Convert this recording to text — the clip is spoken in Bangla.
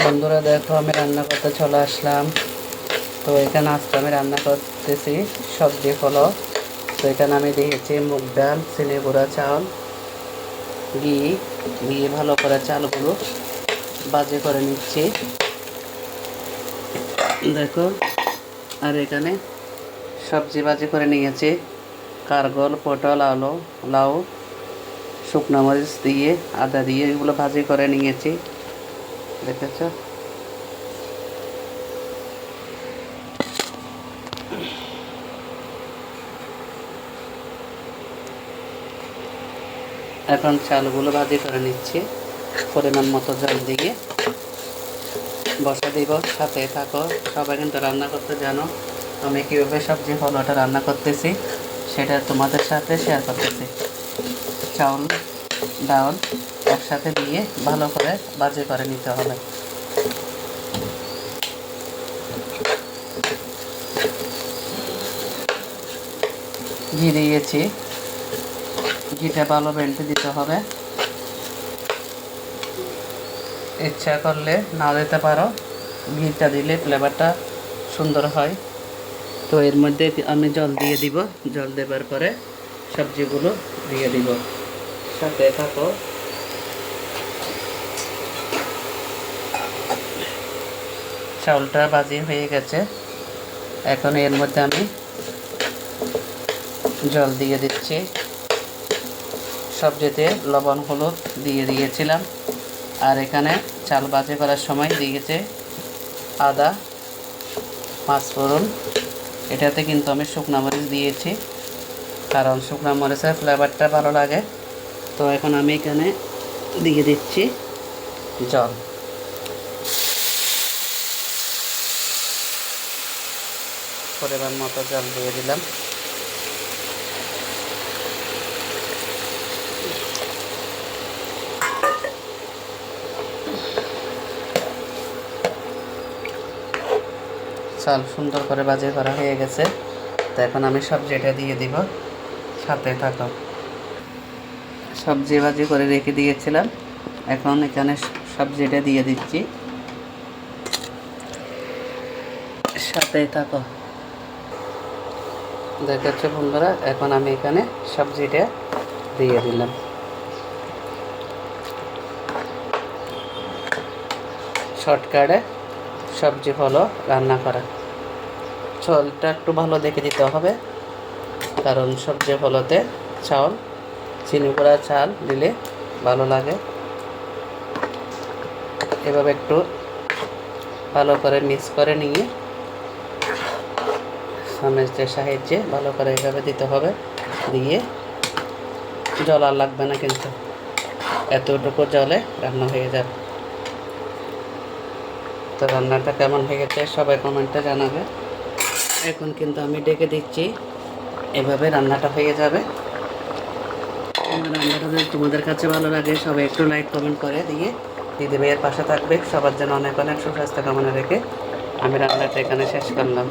বন্ধুরা দেখো, আমি রান্না করতে চলে আসলাম। তো এখানে আজকে আমি রান্না করতেছি সবজি হলো। তো এখানে আমি দিয়েছি মুগ ডাল, চিনি গুঁড়া চাল, ঘি দিয়ে ভালো করে চালগুলো বাজে করে নিচ্ছি দেখো। আর এখানে সবজি বাজি করে নিয়েছি কারগল, পটল, আলু, লাউ, শুকনো মরিচ দিয়ে, আদা দিয়ে এগুলো ভাজি করে নিয়েছি দেখেছ। এখন চালগুলো ভাজি করে নিচ্ছি, পরিমাণ মতো জল দিয়ে বসা দিব। সাথে থাকো, সবাই কিন্তু রান্না করতে জানো। আমি কীভাবে সবজি ফলটা রান্না করতেছি সেটা তোমাদের সাথে শেয়ার করতেছি। চাউল ডাল একসাথে দিয়ে ভালো করে ভাজি করে নিতে হবে। ঘি দিয়েছি, ঘিটা ভালো বেল্টে দিতে হবে। ইচ্ছা করলে না দিতে পারো, ঘিটা দিলে ফ্লেভারটা সুন্দর হয়। তো এর মধ্যে আমি জল দিয়ে দিব, জল দেবার পরে সবজিগুলো দিয়ে দিব। সাথে থাকো। চাউলটা ভাজি হয়ে গেছে, এখন এর মধ্যে আমি জল দিয়ে দিচ্ছি। সবজিতে লবণ হলুদ দিয়ে দিয়েছিলাম। আর এখানে চাল ভাজি করার সময় দিয়েছে আদা, পাঁচফোড়ন। এটাতে কিন্তু আমি শুকনো মরিচ দিয়েছি, কারণ শুকনো মরিচের ফ্লেভারটা ভালো লাগে। তো এখন আমি এখানে দিয়ে দিচ্ছি জল। পরিমাণ মতো জল দিয়ে দিলাম। চাল সুন্দর করে ভাজি করা হয়ে গেছে। তো এখন আমি সবজিটা দিয়ে দিব, সাথে থাকো। সবজি ভাজি করে রেখে দিয়েছিলাম, এখন এখানে সবজিটা দিয়ে দিচ্ছি, সাথে থাকো। দেখাচ্ছে বন্ধুরা, এখন আমি এখানে সবজিটা দিয়ে দিলাম। শর্টকাটে সবজি হলো রান্না করা। চালটা একটু ভালো দেখে দিতে হবে, কারণ সবজি হলোতে চাল চিনি গুঁড়া চাল দিলে ভালো লাগে। এভাবে একটু ভালো করে মিক্স করে নিয়ে চামচের সাহায্যে ভালো করে এভাবে দিতে হবে। দিয়ে জল আর লাগবে না, কিন্তু এতটুকু জলে রান্না হয়ে যাবে। তো রান্নাটা কেমন হয়ে গেছে সবাই কমেন্টে জানাবে। এখন কিন্তু আমি ডেকে দিচ্ছি, এভাবে রান্নাটা হয়ে যাবে। আমার রান্নাটা যদি তোমাদের কাছে ভালো লাগে সবাই একটু লাইক কমেন্ট করে দিয়ে দিদি ভাইয়ের পাশে থাকবে। সবার জন্য অনেক অনেক সুস্বাস্থ্য কামনা রেখে আমি রান্নাটা এখানে শেষ করলাম।